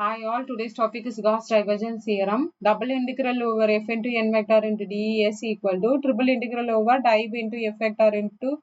Hi all, today's topic is Gauss divergence theorem. Double integral over f into n vector into dEs equal to triple integral over div into f vector into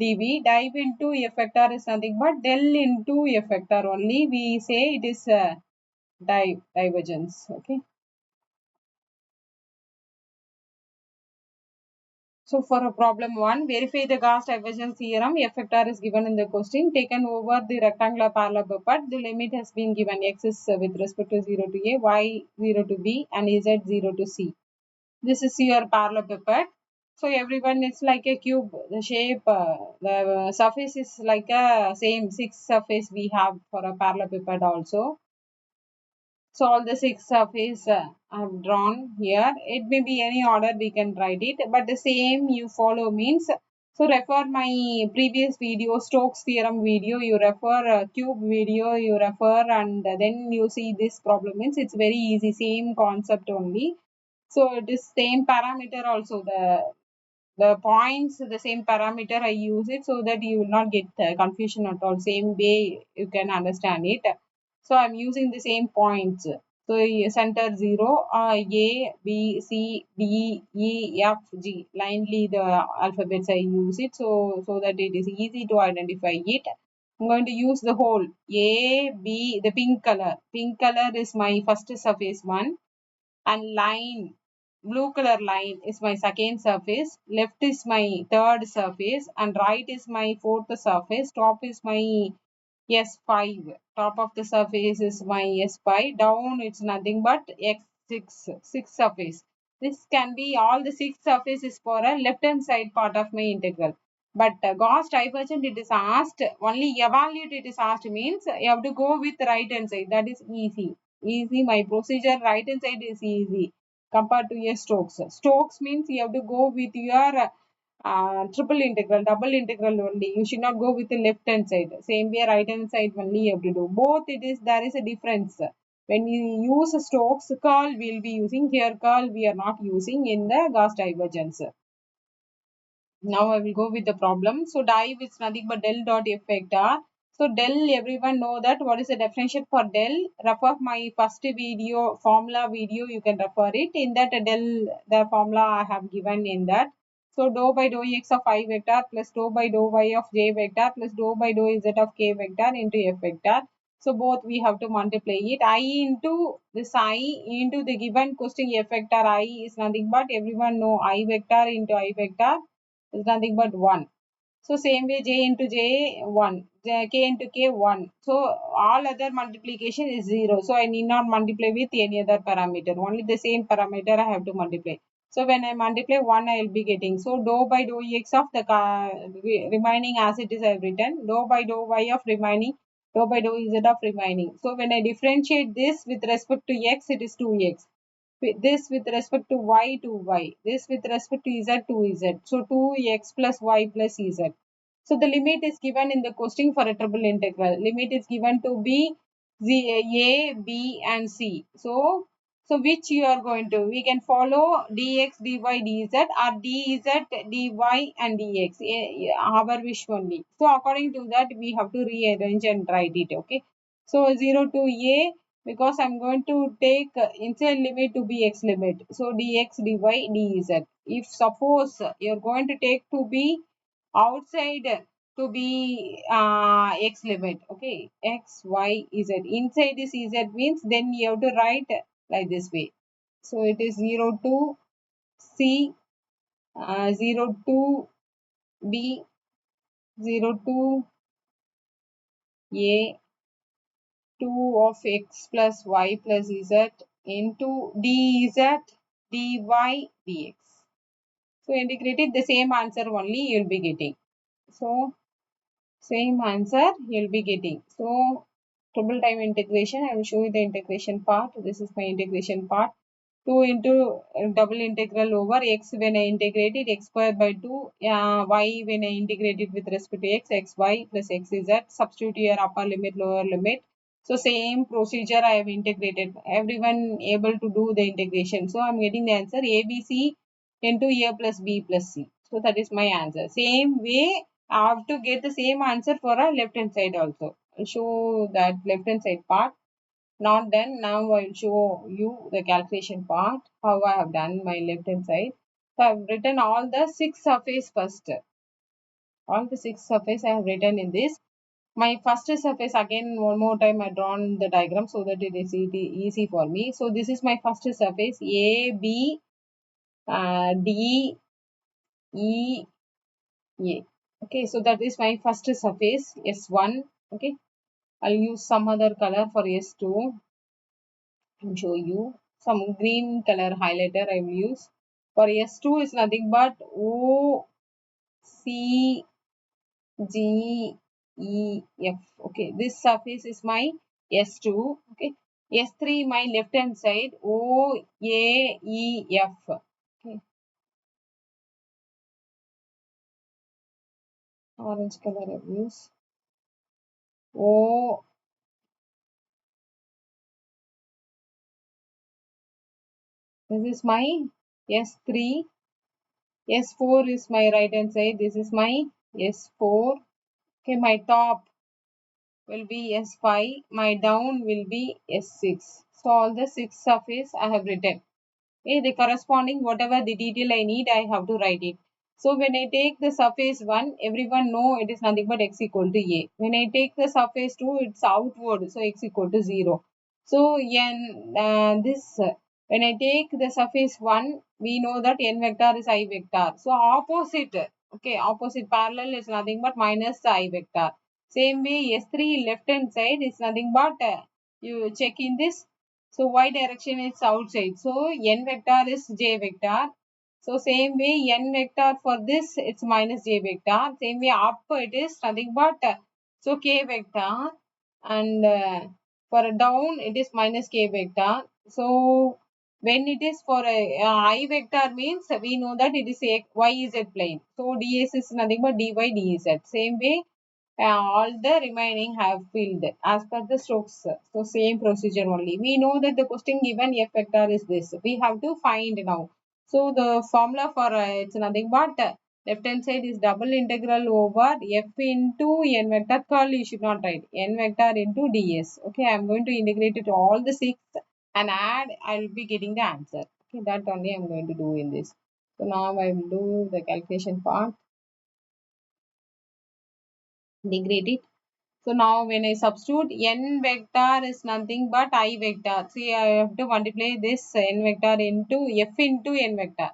dv. Div into f vector is nothing but del into f vector only. We say it is divergence. Okay. So for problem 1, verify the Gauss divergence theorem. F vector is given in the question. Taken over the rectangular parallelepiped, the limit has been given. X is with respect to 0 to a, y 0 to b, and z 0 to c. This is your parallelepiped. So everyone is like a cube. The shape, the surface is like a same 6 surface we have for a parallelepiped also. So all the 6 surface I have drawn here. It may be any order we can write it, but the same you follow means. So refer my previous video, Stokes theorem video, you refer cube video, you refer, and then you see this problem means it's very easy, same concept only. So it is same parameter also, the points, the same parameter I use it so that you will not get confusion at all. Same way you can understand it. So I'm using the same points. So center 0, A, B, C, D, E, F, G. Linely the alphabets I use it so that it is easy to identify it. I'm going to use the whole A, B, the pink color. Pink color is my first surface one, and line, blue color line is my second surface, left is my third surface, and right is my fourth surface. Top is my S5. Top of the surface is my S5. Down it's nothing but X6 surface. This can be all the 6 surfaces for a left hand side part of my integral. But Gauss divergent, it is asked, only evaluate it is asked means you have to go with right hand side. That is easy. Easy, my procedure right hand side is easy compared to a Stokes. Stokes means you have to go with your triple integral, double integral only. You should not go with the left hand side. Same way right hand side only you have to do. Both it is, there is a difference. When we use Stokes curl, we will be using. Here curl we are not using in the Gauss divergence. Now I will go with the problem. So div is nothing but del dot f vector. So del, everyone know that what is the definition for del. Refer my first video, formula video, you can refer it. In that del, the formula I have given in that. So dou by dou x of I vector plus dou by dou y of j vector plus dou by dou z of k vector into f vector. So both we have to multiply it. I into this I into the given question f vector I is nothing but, everyone know, I vector into I vector is nothing but 1. So same way j into j 1, k into k 1. So all other multiplication is 0. So I need not multiply with any other parameter. Only the same parameter I have to multiply. So when I multiply 1, I will be getting. So dou by dou x of the remaining as it is I have written. Dou by dou y of remaining. Dou by dou z of remaining. So when I differentiate this with respect to x, it is 2x. This with respect to y to y, this with respect to z to z. So 2x plus y plus z. So the limit is given in the question for a triple integral. Limit is given to be a, b and c. So which you are going to, we can follow dx, dy, dz or dz, dy and dx, our wish only. So according to that we have to rearrange and write it. Okay. So 0 to a, because I'm going to take inside limit to be x limit. So dx, dy, dz. If suppose you're going to take to be outside to be x limit, okay, x, y, z. Inside is z means then you have to write like this way. So it is 0 to c, 0 to b, 0 to a, 2 of x plus y plus z into dz, dy, dx. So integrated, the same answer only you will be getting. So same answer you will be getting. So triple time integration, I will show you the integration part. This is my integration part. 2 into double integral over x when I integrate it, x square by 2, y when I integrate it with respect to x, xy plus xz. Substitute here upper limit, lower limit. So same procedure I have integrated. Everyone able to do the integration. So I am getting the answer ABC into a plus b plus c. So that is my answer. Same way I have to get the same answer for a left hand side also. I'll show that left hand side part. Not done. Now I will show you the calculation part, how I have done my left hand side. So I have written all the 6 surface first. All the 6 surface I have written in this. My first surface, again one more time I drawn the diagram so that it is easy for me. So this is my first surface, A, B, D, E, A. Okay, so that is my first surface, S1. Okay, I'll use some other color for S2 and show you. Some green color highlighter I will use. For S2 is nothing but O, C, G, E, F. Okay, this surface is my S2. Okay, S3 my left hand side, O, A, E, F. Okay, orange color I will use. O, this is my S3. S4 is my right hand side. This is my S4. Okay, my top will be S5. My down will be S6. So all the 6 surface I have written. Okay, the corresponding whatever the detail I need, I have to write it. So when I take the surface 1, everyone know it is nothing but x equal to a. When I take the surface 2, it's outward, so x equal to 0. So when I take the surface 1, we know that n vector is I vector. So opposite, okay, opposite parallel is nothing but minus the I vector. Same way S3 left hand side is nothing but you check in this. So y direction is outside. So n vector is j vector. So same way n vector for this it's minus j vector. Same way up it is nothing but so k vector, and for down it is minus k vector. So when it is for I vector means we know that it is a yz plane. So ds is nothing but dy dz. Same way all the remaining have filled as per the Stokes. So same procedure only. We know that the question given f vector is this. We have to find now. So the formula for it's nothing but left hand side is double integral over f into n vector curl. You should not write n vector into ds. Okay, I am going to integrate it all the 6 and add. I will be getting the answer. Okay, that only I am going to do in this. So now I will do the calculation part. Integrate it. So now when I substitute n vector is nothing but I vector. See, I have to multiply this n vector into f into n vector.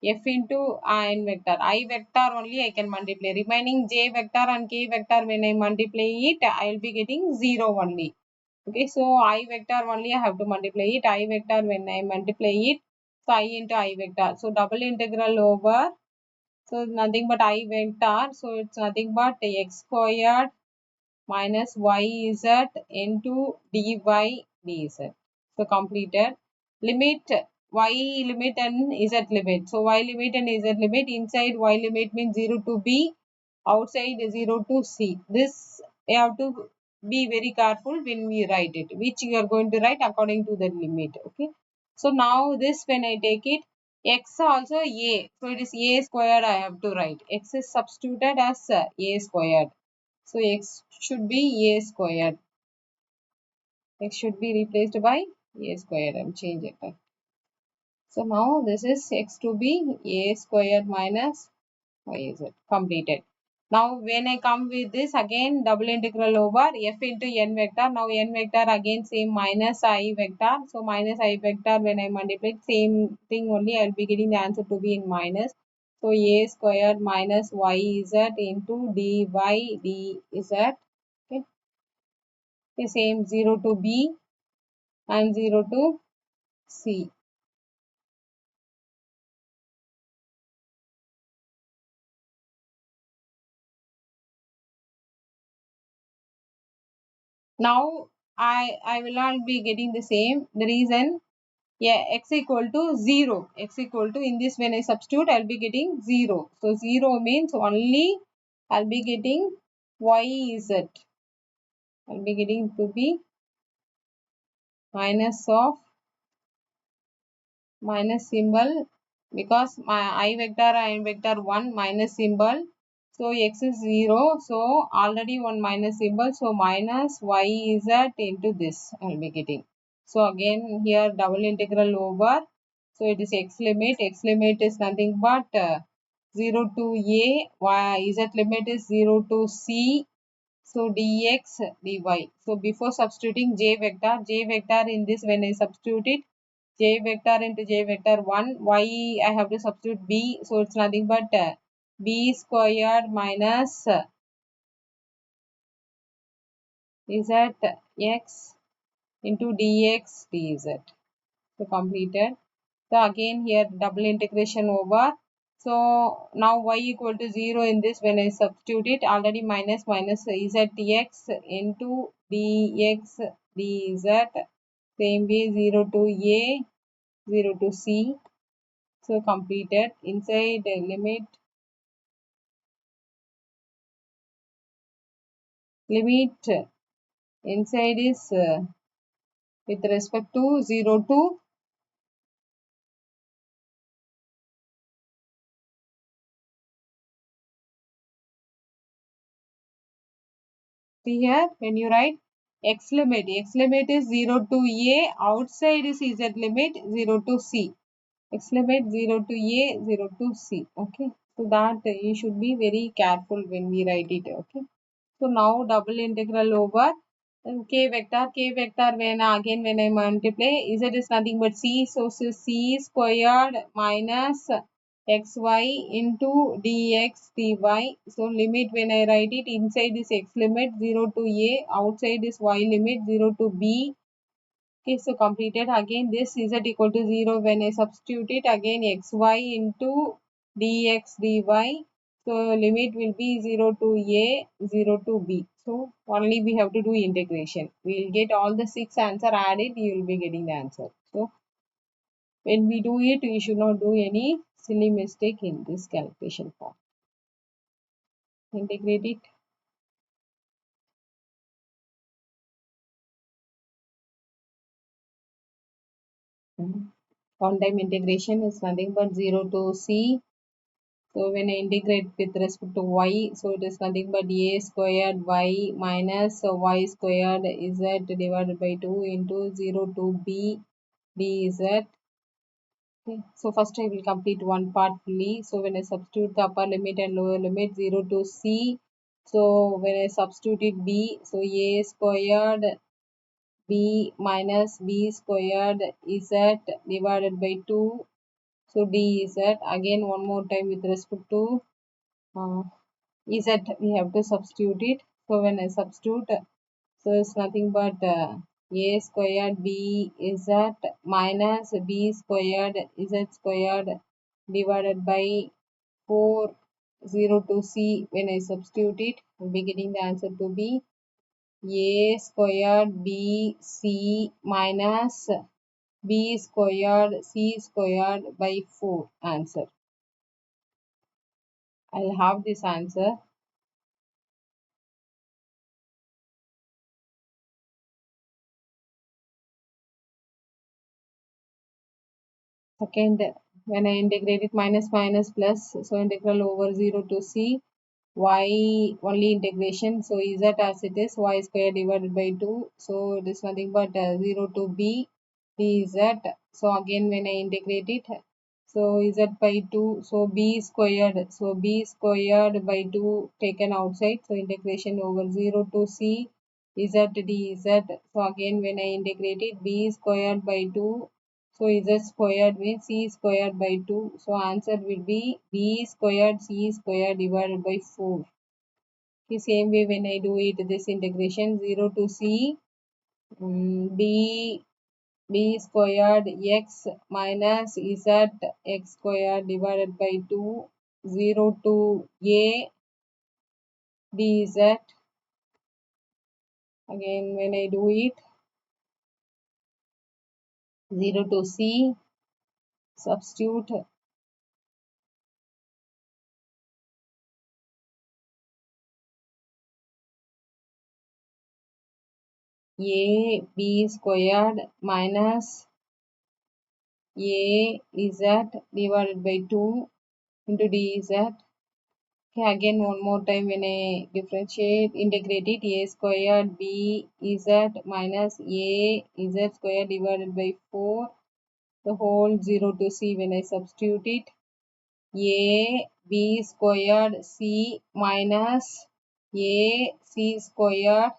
F into n vector. I vector only I can multiply. Remaining j vector and k vector when I multiply it, I will be getting 0 only. Okay, so I vector only I have to multiply it. I vector when I multiply it, so I into I vector. So double integral over. So nothing but I vector. So it's nothing but x squared minus yz into dy dz. So completed. Limit y limit and z limit. So y limit and z limit. Inside y limit means 0 to b, outside 0 to c. This you have to be very careful when we write it, which you are going to write according to the limit. Okay. So now this when I take it, x also a. So it is a squared I have to write. X is substituted as a squared. So x should be a squared. X should be replaced by a squared. I'm changing it. So now this is x to be a squared minus y is it completed. Now when I come with this again double integral over f into n vector. Now n vector again same minus I vector. So minus I vector when I multiply same thing only I will be getting the answer to be in minus. So a squared minus yz into dy dz. Okay. The same 0 to b and 0 to c. Now I will not be getting the same. The reason, yeah, x equal to 0. X equal to, in this when I substitute I will be getting 0. So 0 means only I will be getting yz. I will be getting to be minus of minus symbol, because my I vector and vector 1 minus symbol. So x is 0. So already one minus symbol. So minus y z into this I will be getting. So again here double integral over. So it is x limit. X limit is nothing but 0 to a. Y z limit is 0 to c. So dx dy. So before substituting j vector in this, when I substitute it, j vector into j vector 1, y I have to substitute b. So it's nothing but b squared minus z x into dx dz. So completed. So again here double integration over. So now y equal to 0 in this, when I substitute it, already minus zdx into dx dz. Same way 0 to a, 0 to c. So completed. Inside limit inside is with respect to 0 to, see here when you write x limit is 0 to a, outside is z limit 0 to c. X limit 0 to a, 0 to c. Okay, so that you should be very careful when we write it. Okay, so now double integral over k vector when again when I multiply, z is nothing but c. So c squared minus xy into dx dy. So limit when I write it, inside is x limit 0 to a, outside is y limit 0 to b. Okay, so completed. Again this z equal to 0 when I substitute it, again xy into dx dy. So limit will be 0 to a, 0 to b. So only we have to do integration. We will get all the 6 answer added, you will be getting the answer. So when we do it, we should not do any silly mistake in this calculation form. Integrate it. One time integration is nothing but 0 to c. So when I integrate with respect to y, so it is nothing but a squared y minus y squared z divided by 2 into 0 to b dz. Okay. So first I will complete one part fully. So when I substitute the upper limit and lower limit 0 to c. So when I substitute it b, so a squared b minus b squared z divided by 2. So dz. Again one more time with respect to z we have to substitute it. So when I substitute, so it's nothing but a squared b z minus b squared z squared divided by 4, 0 to c. When I substitute it, we'll be getting the answer to be a squared b c minus b squared c squared by 4 answer. I'll have this answer. Second, when I integrate it, minus plus, so integral over 0 to c, y only integration, so z as it is, y square divided by 2, so it is nothing but 0 to b dz. So again when I integrate it, so z by 2, so b squared by 2 taken outside, so integration over 0 to c z dz. So again when I integrate it, b squared by 2, so z squared means c squared by 2. So answer will be b squared c squared divided by 4. The same way when I do it, this integration 0 to c b squared x minus z x squared divided by 2, 0 to a dz. Again when I do it, 0 to c, substitute a b squared minus a z divided by 2 into dz. Okay, again one more time when I differentiate, integrate it, a squared b z minus a z squared divided by 4, the whole 0 to c. When I substitute it, a b squared c minus a c squared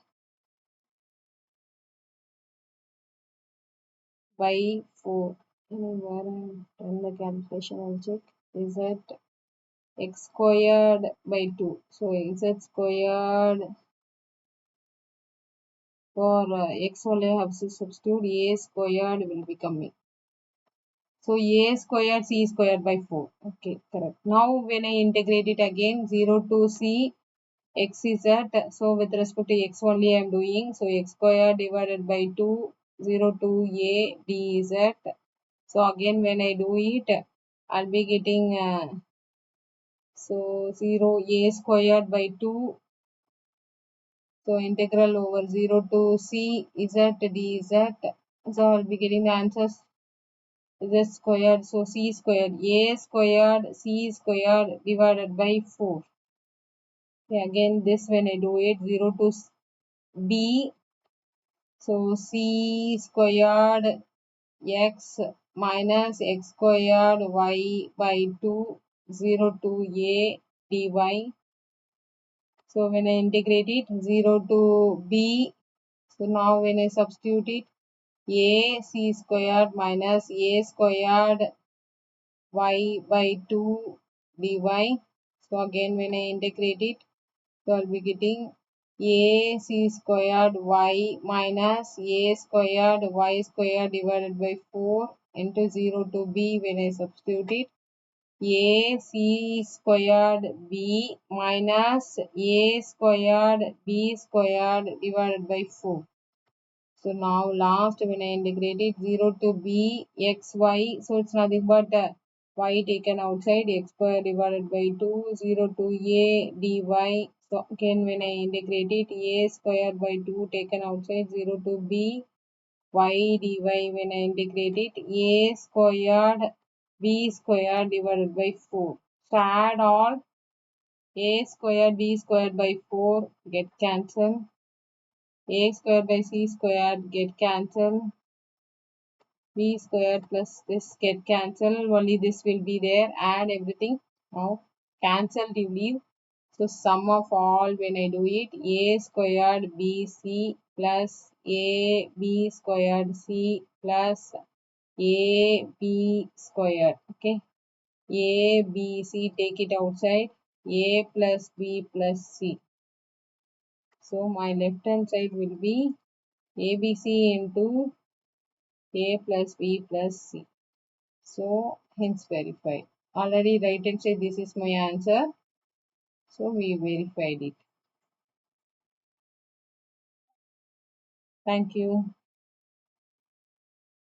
by 4. Where I have done the calculation, I'll check. Z x squared by 2. So z squared for x only I have to substitute, a squared will be coming. So a squared c squared by 4. Okay, correct. Now when I integrate it again, 0 to c x is at, so with respect to x only I am doing, so x squared divided by 2, 0 to a dz. So again when I do it, I'll be getting so 0 a squared by 2, so integral over 0 to c z dz. So I'll be getting the answers z squared, so c squared, a squared c squared divided by 4. Okay, again this when I do it, 0 to b, so c squared x minus x squared y by 2, 0 to a dy. So when I integrate it, 0 to b, so now when I substitute it, a c squared minus a squared y by 2 dy. So again when I integrate it, so I'll be getting a c squared y minus a squared y squared divided by 4 into 0 to b. When I substitute it, a c squared b minus a squared b squared divided by 4. So now last when I integrate it, 0 to b x y, so it's nothing but y taken outside, x square divided by 2, 0 to a dy. So again when I integrate it, a square by 2 taken outside, 0 to b y dy. When I integrate it, a squared b squared divided by 4. So add all, a squared b squared by 4 get cancelled, a squared by c squared get cancelled, b squared plus this get cancelled, only this will be there, add everything, now cancel you leave. So sum of all when I do it, a squared bc plus a b squared c plus a b squared. Okay, a b c take it outside, a plus b plus c. So my left hand side will be abc into a plus b plus c. So hence verified. Already right hand side this is my answer. So we verified it. Thank you.